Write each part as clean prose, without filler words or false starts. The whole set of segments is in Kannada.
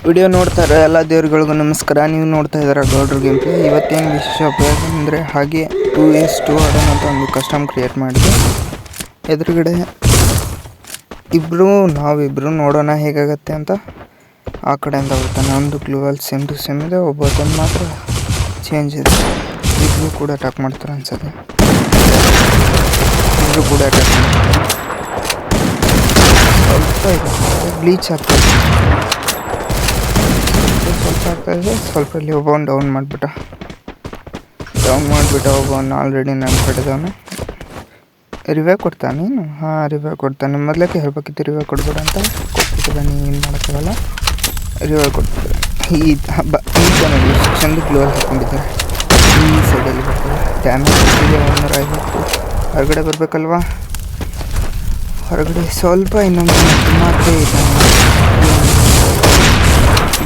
ವಿಡಿಯೋ ನೋಡ್ತಾರೆ ಎಲ್ಲ ದೇವ್ರುಗಳಿಗೂ ನಮಸ್ಕಾರ. ನೀವು ನೋಡ್ತಾ ಇದ್ದೀರಾ ಗೌಡ್ರ ಗೇಮ್ ಪ್ಲೇ. ಇವತ್ತೇನು ವಿಶೇಷ ಅಂದರೆ ಹಾಗೆ 2s2 ಆಡೋಣ ಅಂತ ಒಂದು ಕಸ್ಟಮ್ ಕ್ರಿಯೇಟ್ ಮಾಡಿದೆ. ಎದುರುಗಡೆ ನಾವಿಬ್ಬರು ನೋಡೋಣ ಹೇಗಾಗತ್ತೆ ಅಂತ. ಆ ಕಡೆಯಿಂದ ಬರ್ತಾನೆ. ಒಂದು ಗ್ಲೂವಲ್ ಸೇಮ್ ಟು ಸೇಮ್ ಇದೆ, ಒಬ್ಬೊತ್ತೊಂದು ಮಾತ್ರ ಚೇಂಜ್ ಇದೆ. ಇಬ್ಬರು ಕೂಡ ಅಟ್ಯಾಕ್ ಮಾಡ್ತಾರೆ ಅನ್ಸುತ್ತೆ. ಇಬ್ಬರು ಕೂಡ ಅಟ್ಯಾಕ್ ಮಾಡ್ತಾರೆ. ಸ್ವಲ್ಪ ಇದೆ ಬ್ಲೀಚ್ ಆಗ್ತಾಯಿದೆ, ಸ್ವಲ್ಪ ಆಗ್ತಾಯಿದೆ. ಸ್ವಲ್ಪ ಇಲ್ಲಿ ಒಬ್ಬವನ್ನ ಡೌನ್ ಮಾಡಿಬಿಟ್ಟ. ಒಬ್ಬವನ್ನ ಆಲ್ರೆಡಿ ನಾನು ಕಟ್ಟಿದವನು. ರಿವೈವ್ ಕೊಡ್ತಾನೆ ನೀನು? ಹಾಂ, ರಿವೈವ್ ಕೊಡ್ತಾನೆ. ಮೊದಲಕ್ಕೆ ಹೇಳ್ಬೇಕಿತ್ತು ರಿವೈವ್ ಕೊಡ್ಬೇಡ ಅಂತ. ಕೊಟ್ಬಿಟ್ಟಿದ್ದಾನೆ, ಏನು ಮಾಡೋಕ್ಕಾಗಲ್ಲ. ರಿವೈವ್ ಕೊಡ್ತಿದ್ದಾರೆ. ಈ ಚೆನ್ನಾಗಿ ಚಂದ ಗ್ಲೋವಲ್ ಹಾಕ್ಕೊಂಡಿದ್ದಾರೆ. ಈ ಸೈಡಲ್ಲಿ ಬರ್ತದೆ. ಡ್ಯಾಮೇಜ್ ಇದೆ 150. ಹೊರಗಡೆ ಬರಬೇಕಲ್ವಾ? ಹೊರಗಡೆ ಸ್ವಲ್ಪ ಇನ್ನೊಂದು ಮಾತ್ರ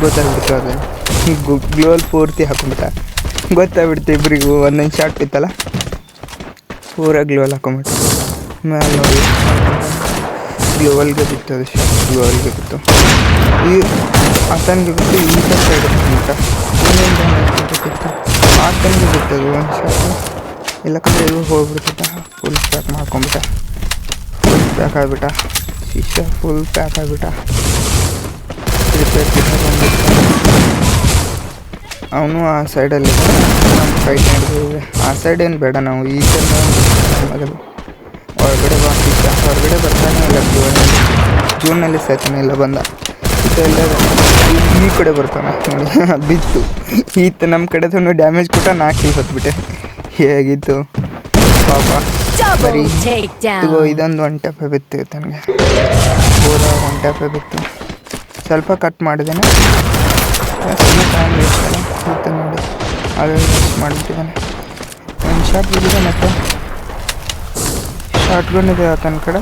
ಗೊತ್ತಾಗ್ಬಿಡ್ತು. ಅದು ಗ್ಲೋವಲ್ ಪೂರ್ತಿ ಹಾಕೊಂಡ್ಬಿಟ್ಟ. ಗೊತ್ತಾಗ್ಬಿಡ್ತು ಇಬ್ಬರಿಗೂ. ಒಂದೊಂದು ಶಾರ್ಟ್ ಬಿತ್ತಲ್ಲ, ಪೂರ ಗ್ಲೋವಲ್ ಹಾಕೊಂಡ್ಬಿಟ್ಟು ಮೇಲೆ ನೋಡಿ ಗ್ಲೋವಲ್ಗೆ ಬಿತ್ತು. ಅದು ಶಾರ್ಟ್ ಗ್ಲೋವಲ್ಗೆ ಬಿತ್ತು. ಈ ಆತನಿಗೆ ಬಿಟ್ಟು ಈತ ಸೈಡ್ ಹಾಕೊಂಡ್ಬಿಟ್ಟ. ಇನ್ನೊಂದು ಆತನಿಗೆ ಬಿತ್ತದು ಒಂದು ಶಾರ್ಟ್. ಇಲ್ಲಕ್ಕಂದ್ರೆ ಇವು ಹೋಗ್ಬಿಡ್ತಿದ್ದ. ಫುಲ್ ಪ್ಯಾಕ್ ಮಾಡ್ಕೊಂಬಿಟ್ಟ. ಫುಲ್ ಪ್ಯಾಕ್ ಆಗಿಬಿಟ್ಟ. ಶಿಷ್ಯ ಫುಲ್ ಪ್ಯಾಕ್ ಆಗಿಬಿಟ್ಟ. ಅವನು ಆ ಸೈಡಲ್ಲಿ ಫೈಟ್ ಮಾಡಿದ್ದೀವಿ. ಆ ಸೈಡ್ ಏನು ಬೇಡ, ನಾವು ಈ ಸೈಡ್ ಮೊದಲು ಹೊರಗಡೆ ಬಾ. ಶಿಷ್ಯ ಹೊರಗಡೆ ಬರ್ತಾನೆ ಇಲ್ಲ. ಜೂನಲ್ಲಿ ಸಾಯ್ತಾನೆ ಇಲ್ಲ. ಬಂದ ಈ ಕಡೆ ಬರ್ತಾನೆ ನೋಡಿ. ಬಿತ್ತು ಈತ ನಮ್ಮ ಕಡೆದು ಡ್ಯಾಮೇಜ್ ಕೊಟ್ಟ. 4 ಕಿಲ್ ಹೊತ್ಬಿಟ್ಟೆ. ಹೇಗಿತ್ತು ಪಾಪ. ಬರೀ ಇದೊಂದು 1 ಟ್ಯಾಪ್ ಬಿತ್ತು ನನಗೆ. ಪೂರ 1 ಟ್ಯಾಪ್ ಬಿತ್ತು. ಸ್ವಲ್ಪ ಕಟ್ ಮಾಡಿದ್ದೇನೆ. ಟೈಮ್ ವೇಸ್ಟ್ ಅಲ್ಲ ಇತ್ತು ನೋಡಿ. ಆಲ್ರೆಡಿ ವೇಸ್ಟ್ ಮಾಡಿಬಿಟ್ಟಿದ್ದಾನೆ. ಒಂದು ಶಾರ್ಟ್ ಬಿದ್ದಿದೆ. ಮತ್ತು ಶಾರ್ಟ್ ಗನ್ ಇದೆ ಆತನ ಕಡೆ.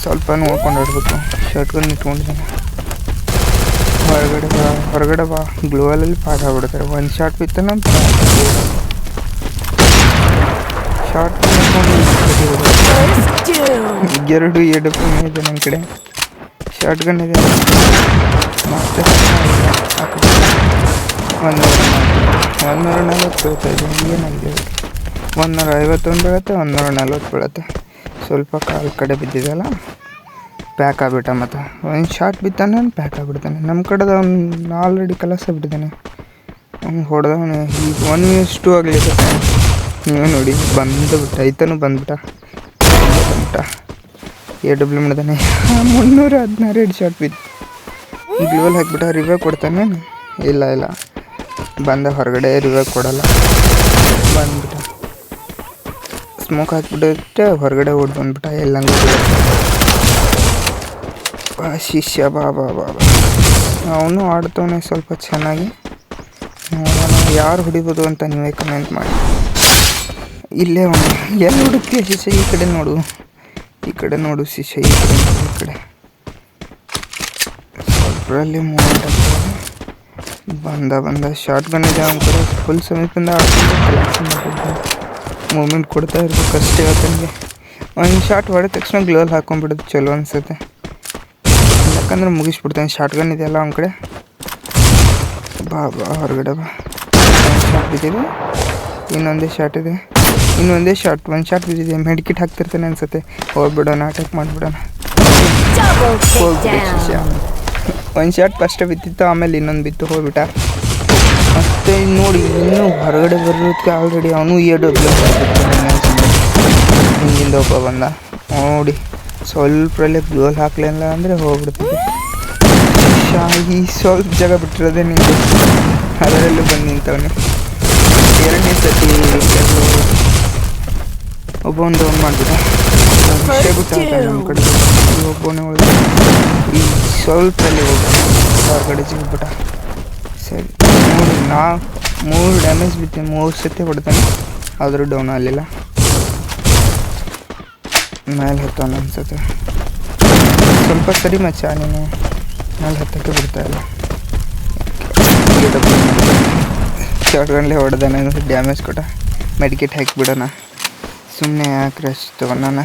ಸ್ವಲ್ಪ ನೋಡ್ಕೊಂಡು ಆಡಬೇಕು. ಶಾರ್ಟ್ ಗನ್ ಇಟ್ಕೊಂಡಿದ್ದಾನೆ. ಹೊರಗಡೆ ಬಾ. ಗ್ಲೋವಲಲ್ಲಿ ಪಾಸ್ ಆಗ್ಬಿಡ್ತಾರೆ. ಒಂದು ಶಾರ್ಟ್ ಬಿತ್ತನ ಶಾರ್ಟ್ ಎರಡು ಇದೆ ನನ್ನ ಕಡೆ. ಶಾರ್ಟ್ ಗನ್ ಇದೆ. ಮತ್ತೆ 140 ಬೀಳ್ತಾಯಿದೆ. ಏನಾಗಿದೆ? 151 ಬೀಳುತ್ತೆ, 140 ಬೀಳುತ್ತೆ. ಸ್ವಲ್ಪ ಕಾಲು ಕಡೆ ಬಿದ್ದಿದೆಯಲ್ಲ, ಪ್ಯಾಕ್ ಆಗಿಬಿಟ್ಟ. ಮತ್ತು ಒಂದು ಶಾರ್ಟ್ ಬಿತ್ತಾನೆ, ಪ್ಯಾಕ್ ಆಗಿಬಿಡ್ತಾನೆ. ನಮ್ಮ ಕಡೆದ ಅವ್ನು ಆಲ್ರೆಡಿ ಕಲಸ ಬಿಟ್ಟಿದ್ದಾನೆ. ಅವ್ನು ಹೊಡೆದವನು ಈಗ 1s2 ಆಗಲಿಕ್ಕೆ. ನೀವು ನೋಡಿ ಬಂದುಬಿಟ್ಟ. ಈತನೂ ಬಂದುಬಿಟ್ಟ. AW ಮಾಡಿದಾನೆ. 316 ಹೆಡ್ ಶಾರ್ಟ್ ಬಿತ್ತು. ಗ್ಲೋವಲ್ ಹಾಕಿಬಿಟ್ಟ. ರಿವೈವ್ ಕೊಡ್ತಾನೆ? ಇಲ್ಲ ಬಂದ. ಹೊರಗಡೆ ರಿವೈವ್ ಕೊಡಲ್ಲ. ಬಂದ್ಬಿಟ್ಟ. ಸ್ಮೋಕ್ ಹಾಕಿಬಿಟ್ಟೆ. ಹೊರಗಡೆ ಓಡಿ ಬಂದ್ಬಿಟ್ಟ. ಎಲ್ಲಂಗೂ ಶಿಷ್ಯ ಬಾ. ಅವನು ಆಡ್ತವನೆ ಸ್ವಲ್ಪ ಚೆನ್ನಾಗಿ. ಯಾರು ಹೊಡಿಬೋದು ಅಂತ ನೀವೇ ಕಮೆಂಟ್ ಮಾಡಿ. ಇಲ್ಲೇ ಅವನು ಎಲ್ಲಿ ಹುಡುಕ್ತೀಯ ಶಿಷ್ಯ? ಈ ಕಡೆ ನೋಡು ಶಿಷ್ಯ. ಈ ಕಡೆ ಸ್ವಲ್ಪರಲ್ಲಿ ಮೂಮೆಂಟ್ ಆಗ್ತದೆ. ಬಂದ ಶಾರ್ಟ್ ಗನ್ ಇದೆ ಅವನ ಕಡೆ. ಫುಲ್ ಸಮೀಪದಿಂದ ಮೂಮೆಂಟ್ ಕೊಡ್ತಾ ಇರ್ಬೇಕು ಅಷ್ಟೇ. ಆತನಿಗೆ ಒಂದು ಶಾರ್ಟ್ ಹೊಡೆದ ತಕ್ಷಣ ಗ್ಲೋವಲ್ ಹಾಕೊಂಡ್ಬಿಡೋದು ಚಲೋ ಅನಿಸುತ್ತೆ. ಯಾಕಂದ್ರೆ ಮುಗಿಸ್ಬಿಡ್ತಾನೆ. ಶಾರ್ಟ್ ಗನ್ ಇದೆಯಲ್ಲ ಅವನ ಕಡೆ. ಬಾ ಹೊರಗಡೆ ಬಾ. ಒಂದು ಶಾರ್ಟ್ ಬಿದ್ದಿದೆ. ಇನ್ನೊಂದೇ ಶಾರ್ಟ್ ಇದೆ. ಒಂದು ಶಾರ್ಟ್ ಬಿದ್ದಿದೆ. ಮೆಡಿಕಿಟ್ ಹಾಕ್ತಿರ್ತಾನೆ ಅನ್ಸುತ್ತೆ. ಹೋಗ್ಬಿಡೋಣ, ಅಟ್ಯಾಕ್ ಮಾಡಿಬಿಡೋಣ. ಶಿಷ್ಯ ಒಂದು ಶಾರ್ಟ್ ಫಸ್ಟ್ ಬಿತ್ತಿತ್ತು, ಆಮೇಲೆ ಇನ್ನೊಂದು ಬಿತ್ತು. ಹೋಗ್ಬಿಟ್ಟ. ಮತ್ತೆ ನೋಡಿ ಇನ್ನೂ ಹೊರಗಡೆ ಬರೋದಕ್ಕೆ ಆಲ್ರೆಡಿ ಅವನು AW ಹಿಂದಿಂದ ಒಬ್ಬ ಬಂದ ನೋಡಿ. ಸ್ವಲ್ಪರಲ್ಲೇ ಗ್ಲೋವಲ್ ಹಾಕ್ಲಿಲ್ಲ ಅಂದರೆ ಹೋಗ್ಬಿಡ್ತಿದ್ದೆ. ಈ ಸ್ವಲ್ಪ ಜಾಗ ಬಿಟ್ಟಿರೋದೆ ನಿಂಗೆ. ಅದರಲ್ಲೂ ಬಂದು ನಿಂತವನು. 2ನೇ ಸತಿ ಒಬ್ಬವನ್ನ ಡೌನ್ ಮಾಡಿಬಿಟ್ಟ. ವಿಷಯ ಗೊತ್ತಾಗ್ತಾನೆ ನಮ್ಮ ಕಡೆ. ಒಬ್ಬನೇ ಒಳಗೆ ಈ ಸ್ವಲ್ಪಲ್ಲಿ ಹೊರಗಡೆ ಜಿಗ್ಬಿಟ್ಟ. ಸರಿ ನೋಡಿ, 3 ಡ್ಯಾಮೇಜ್ ಬಿತ್ತು. 3 ಸತಿ ಹೊಡ್ತಾನೆ, ಆದರೂ ಡೌನ್ ಆಗಲಿಲ್ಲ. ಮೇಲೆ ಹತ್ತವನು ಅನ್ಸುತ್ತೆ. ಸ್ವಲ್ಪ ಸರಿ ಮಚ್ಚ, ನೀನು ಮೇಲೆ ಹತ್ತಕ್ಕೆ ಬಿಡ್ತಾಯಿಲ್ಲ. ಶಾರ್ಟ್ ಗನ್ಲೇ ಹೊಡೆದಾನೆ. ಡ್ಯಾಮೇಜ್ ಕೊಟ್ಟ. ಮೆಡಿಕೇಟ್ ಹಾಕಿಬಿಡೋಣ. ಸುಮ್ಮನೆ ಯಾಕೆ ರೆಸ್ಟ್ ತಗೊಂಡಾನ.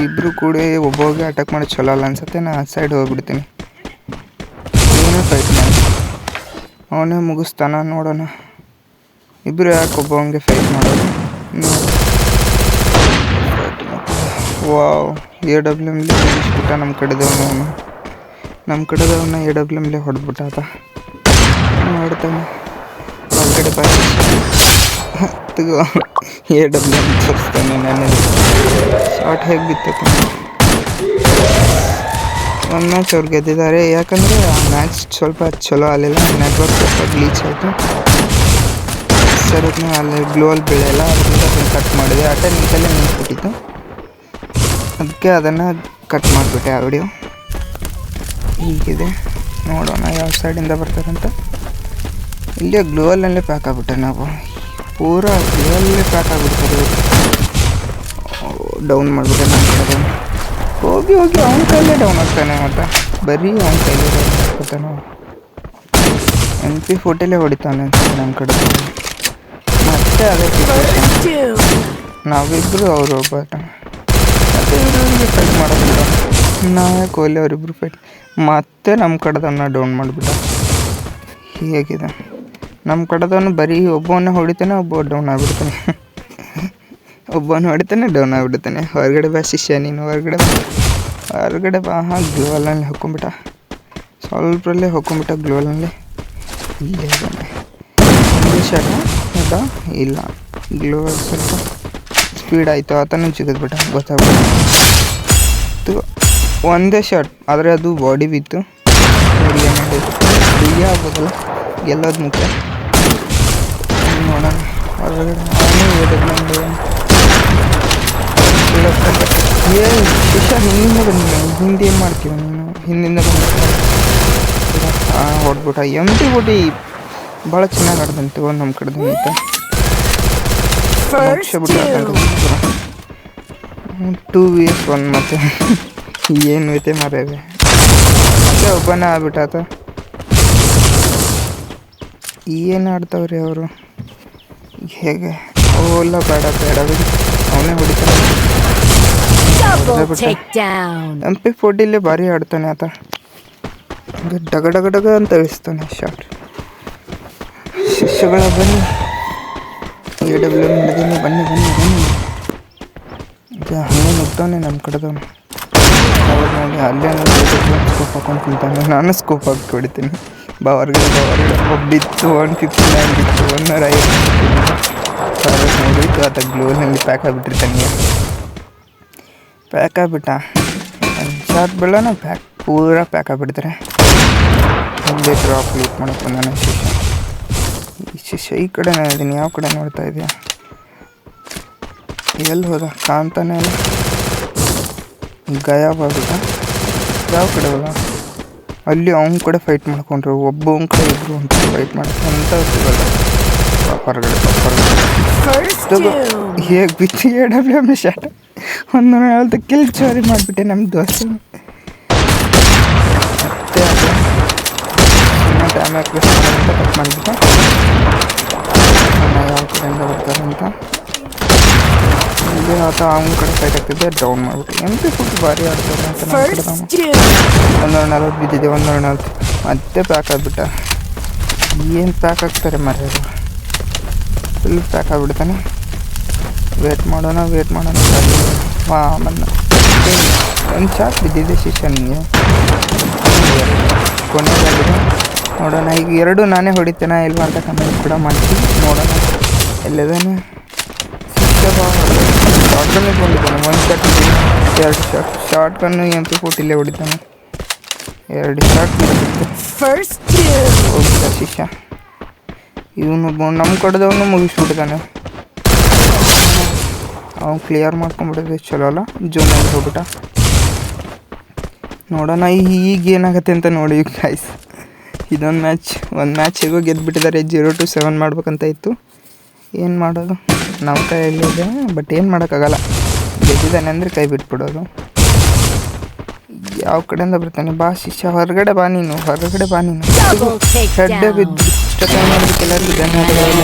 ಇಬ್ಬರು ಕೂಡಿ ಒಬ್ಬೊಬ್ಬಗೆ ಅಟ್ಯಾಕ್ ಮಾಡಿ ಚಲೋ ಅಲ್ಲ ಅನ್ಸುತ್ತೆ. ನಾ ಆ ಸೈಡ್ ಹೋಗ್ಬಿಡ್ತೀನಿ. ಇವನೇ ಫೈಟ್ ಮಾಡಿ ಅವನೇ ಮುಗಿಸ್ತಾನ ನೋಡೋಣ. ಇಬ್ಬರು ಯಾಕೆ ಒಬ್ಬವಂಗೆ ಫೈಟ್ ಮಾಡೋದು. ವಾವ್ AWM ಮುಗಿಸ್ಬಿಟ್ಟ ನಮ್ಮ ಕಡೆದವನ್ನ AWM ಹೊಡೆದ್ಬಿಟ್ಟ ಆತ. ನೋಡ್ತಾನೆ ಹೊರಗಡೆ ಬಾಯಿ ತಗೋ AWM ತೋರಿಸ್ತಾನೆ. ನನಗೆ ಶಾರ್ಟ್ ಹೇಗೆ ಬಿತ್ತೈತೆ. ಒಂದು ಮ್ಯಾಚ್ ಅವ್ರು ಗೆದ್ದಿದ್ದಾರೆ. ಯಾಕಂದರೆ ಆ ಮ್ಯಾಚ್ ಸ್ವಲ್ಪ ಚಲೋ ಆಗಲಿಲ್ಲ. ನೆಟ್ವರ್ಕ್ ಸ್ವಲ್ಪ ಗ್ಲೀಚ್ ಆಯಿತು. ಸರಿನೇ ಅಲ್ಲಿ ಗ್ಲೋವಲ್ ಬೀಳೆಲ್ಲ ಅದರಿಂದ ಅದನ್ನು ಕಟ್ ಮಾಡಿದೆ. ನಿಂತಲ್ಲೇ ನಿಂತ್ಬಿಟ್ಟಿತ್ತು. ಅದಕ್ಕೆ ಅದನ್ನು ಕಟ್ ಮಾಡಿಬಿಟ್ಟೆ ಆ ವಿಡಿಯೋ. ಹೀಗಿದೆ ನೋಡೋಣ ಯಾವ ಸೈಡಿಂದ ಬರ್ತಾರಂತ. ಇಲ್ಲೇ ಗ್ಲೋವಲ್ಲೇ ಪ್ಯಾಕ್ ಆಗಿಬಿಟ್ಟೆ ನಾವು. ಪೂರಾ ಗ್ಲೋವಲ್ಲೇ ಪ್ಯಾಕ್ ಆಗಿಬಿಡ್ತಾರೆ. ಡೌನ್ ಮಾಡಿಬಿಟ್ಟೆ ನಮ್ಮ ಕಡೆ. ಹೋಗಿ ಅವನ ಕೈಲೇ ಡೌನ್ ಆಗ್ತಾನೆ. ಮತ್ತು ಬರೀ ಅವನ ಕೈಲೇ ಡೌನ್ ಆಗ್ತಾನೆ. MP40 ಹೊಡಿತಾನೆ ನಮ್ಮ ಕಡೆ. ಮತ್ತೆ ಅದೇ ನಾವಿಬ್ಬರು ಅವರು ಒಬ್ಬ ಮತ್ತು ಇವ್ರಿಗೆ ಫೈಟ್ ಮಾಡೋದಿಲ್ಲ. ನಾವೇ ಕೊಹ್ಲಿ ಅವರಿಬ್ಬರು ಫೈಟ್ ಮತ್ತೆ ನಮ್ಮ ಕಡೆದವನ್ನ ಡೌನ್ ಮಾಡಿಬಿಟ್ಟ. ಹೇಗಿದೆ ನಮ್ಮ ಕಡೆದವನು ಬರೀ ಒಬ್ಬವನ್ನ ಹೊಡಿತಾನೆ, ಒಬ್ಬ ಡೌನ್ ಆಗಿಬಿಡ್ತಾನೆ. ಒಬ್ಬನ ಹೊಡಿತಾನೆ ಡೌನ್ ಆಗಿಬಿಡ್ತಾನೆ. ಹೊರಗಡೆ ಬಾ ಶಿಷ್ಯ ನೀನು, ಹೊರಗಡೆ ಬಾ. ಗ್ಲೋವಲ್ನಲ್ಲಿ ಹೊಕ್ಕೊಂಬಿಟ್ಟ. ಸ್ವಲ್ಪರಲ್ಲೇ ಹೊಕ್ಕೊಂಬಿಟ್ಟ ಗ್ಲೋವಲ್ನಲ್ಲಿ. ಇಲ್ಲೇ ಬಂದೆ ಶಾಟ ಹೌದಾ ಇಲ್ಲ. ಗ್ಲೋವಲ್ ಸ್ವಲ್ಪ ಸ್ಪೀಡ್ ಆಯಿತು. ಆತನೂ ಜಿಗಿದ್ಬಿಟ್ಟ. ಗೊತ್ತಾಗ್ಬಿಟ್ಟು ಒಂದೇ ಶಾಟ್ ಆದರೆ ಅದು ಬಾಡಿ ಬಿತ್ತು. ಬಿಗಿ ಆಗ್ಬೋದಲ್ಲ, ಗೆಲ್ಲೋದು ಮುಖ್ಯ. ನೋಡೋಣ ಹೊರಗಡೆ ಶಿಷ್ಯ ಹಿಂದಿಂದ ಬಂದಿಲ್ಲ. ಹಿಂದೆ ಏನು ಮಾಡ್ತೀವಿ ನೀನು? ಹಿಂದಿಂದ ಹೊಡ್ಬಿಟ್ಟ. MP40 ಭಾಳ ಚೆನ್ನಾಗಿ ಆಡ್ದಂತೆ ನಮ್ಮ ಕಡೆದು ಅಂತ. 2vs1 ಮತ್ತೆ ಏನು ಐತೆ ಮಾರೇವೆ. ಮತ್ತೆ ಒಬ್ಬನೇ ಆಗ್ಬಿಟ್ಟಾತ. ಏನು ಆಡ್ತಾವ್ರಿ ಅವರು? ಹೇಗೆ ಓಲ್ಲ ಬೇಡ ಬಿಡಿ, ಅವನೇ ಹೊಡಿತಾನೆ. MP40 ಭಾರಿ ಆಡ್ತಾನೆ ಆತ. ಡಗ ಅಂತ ಇಳಿಸ್ತಾನೆ ಶಾಟ್. ಶಿಷ್ಯಗಳ ಬನ್ನಿ, AWM ಹಿಡಿದೀನಿ, ಬನ್ನಿ ಹಂಗೆ ನುಗ್ತಾನೆ ನಮ್ಮ ಕಡೆದವನು. ಅವ್ರು ನೋಡಿ ಅಲ್ಲೇ ಸ್ಕೋಪ್ ಹಾಕೊಂಡು ಕುಂತಾನೆ. ನಾನು ಸ್ಕೋಪ್ ಹಾಕಿ ಹೊಡಿತೀನಿ. ಹೊರಗಡೆ ಒಬ್ಬಿತ್ತು 159 ಬಿತ್ತು 150 ನೋಡಿತ್ತು. ಆತ ಗ್ಲೋನಲ್ಲಿ ಪ್ಯಾಕ್ ಆಗಿಬಿಟ್ಟಿರ್ತಾನೆ. ಪ್ಯಾಕ್ ಆಗಿಬಿಟ್ಟ. ಒಂದು ಶಾರ್ಟ್ ಬೆಳ್ಳನ ಪೂರಾ ಪ್ಯಾಕ್ ಆಗಿಬಿಡ್ತಾರೆ. ಒಂದೇ ಡ್ರಾಪ್ ಲೂಟ್ ಮಾಡಕ್ಕೆ ಬಂದಾನೆ ಶಿಷ್ಯ. ಈ ಕಡೆ ನಾನು ಇದ್ದೀನಿ. ಯಾವ ಕಡೆ ನೋಡ್ತಾ ಇದೆಯಾ? ಎಲ್ಲಿ ಹೋದ ಕಾಣ್ತಾನೆ ಇಲ್ಲ. ಗಾಯಬ್ ಆಗ್ಬಿಟ್ಟ. ಯಾವ ಕಡೆ ಹೋದ? ಅಲ್ಲಿ ಅವನ ಕಡೆ ಫೈಟ್ ಮಾಡ್ಕೊಂಡ್ರು. ಒಬ್ಬನ ಕಡೆ ಇಬ್ಬರು ಅಂತ ಫೈಟ್ ಮಾಡ್ಕೊಂತ ಸಿಗಲ್ಲ. ಹೊರಗಡೆ ಹೇಗೆ ಬಿತ್ತು AWM ಶಾಟ್. 140 ಕಿಲ್ ಚೋರಿ ಮಾಡಿಬಿಟ್ಟೆ ನಮ್ಮ ದೋಸ್ತ. ಮತ್ತೆ ಅದು ಡ್ಯಾಮೇಜ್ ಕಟ್ ಮಾಡಿಬಿಟ್ಟು ಯಾವ ಕಡೆಯಿಂದ ಬರ್ತಾರಂತ ಇಲ್ಲಿ ಆತ ಅವನ ಕಡೆ ಫೈಟ್ ಆಗ್ತಿದ್ದೆ. ಡೌನ್ ಮಾಡಿಬಿಟ್ಟು. MP40 ಭಾರಿ ಆಡ್ತಾರೆ ಅಂತ ನಮ್ಮ ಕಡೆ. 140 ಬಿದ್ದಿದೆ. 140 ಮತ್ತೆ ಪ್ಯಾಕ್ ಆಗಿಬಿಟ್ಟ. ಏನು ಪ್ಯಾಕ್ ಆಗ್ತಾರೆ ಮರ್ಯಾದ. ಫುಲ್ ಪ್ಯಾಕ್ ಆಗಿಬಿಡ್ತಾನೆ. ವೇಟ್ ಮಾಡೋಣ. ಬಂದ ಒಂದು ಶಾಟ್ ಬಿದ್ದಿದೆ ಶಿಷ್ಯ ನಿಮಗೆ. ಕೊನೆಯದಾಗಿದೆ ನೋಡೋಣ. ಈಗ 2 ನಾನೇ ಹೊಡಿತೇನೆ ಇಲ್ವಾ ಅಂತ ಕಮೆಂಟ್ ಕೂಡ ಮಾಡ್ತೀನಿ. ನೋಡೋಣ ಎಲ್ಲದಾನೆ. ಶಿಷ್ಯ ಶಾರ್ಟ್ ಗನ್ ಇಟ್ಕೊಂಡಿದ್ದಾನೆ. 1 shot 2 shot. Shotgun MP40 ಹೊಡಿತಾನೆ. 2 ಶಾಟ್ ಹೋಗ್ಬಿಟ್ಟ ಶಿಷ್ಯ. ಇವನು ನಮ್ಮ ಕಡೆದವನು ಮುಗಿಸ್ಬಿಟ್ಟಿದ್ದಾನೆ. ಅವ್ನು ಕ್ಲಿಯರ್ ಮಾಡ್ಕೊಂಡ್ಬಿಟ್ಟಿದೆ. ಚಲೋ ಅಲ್ಲ. ಜೋನಲ್ಲಿ ಹೋಗ್ಬಿಟ್ಟ. ನೋಡೋಣ ಈಗ ಏನಾಗುತ್ತೆ ಅಂತ ನೋಡಿ ಗೈಸ್. ಒಂದು ಮ್ಯಾಚ್ ಹೇಗೋ ಗೆದ್ದುಬಿಟ್ಟಿದ್ದಾರೆ. 0-7 ಮಾಡ್ಬೇಕಂತ ಇತ್ತು. ಏನು ಮಾಡೋದು ನಮ್ಮ ಕೈಯಲ್ಲಿದೆ. ಬಟ್ ಏನು ಮಾಡೋಕ್ಕಾಗಲ್ಲ. ಗೆದ್ದಿದ್ದಾನೆ ಅಂದರೆ ಕೈ ಬಿಟ್ಬಿಡೋದು. ಯಾವ ಕಡೆಯಿಂದ ಬರ್ತಾನೆ? ಬಾ ಶಿಷ್ಯ, ಹೊರಗಡೆ ಬಾ ನೀನು. ಹೆಡ್ಡೆ ಬಿದ್ದು ಎಲ್ಲರಿಗೂ ಧನ್ಯವಾದಗಳು.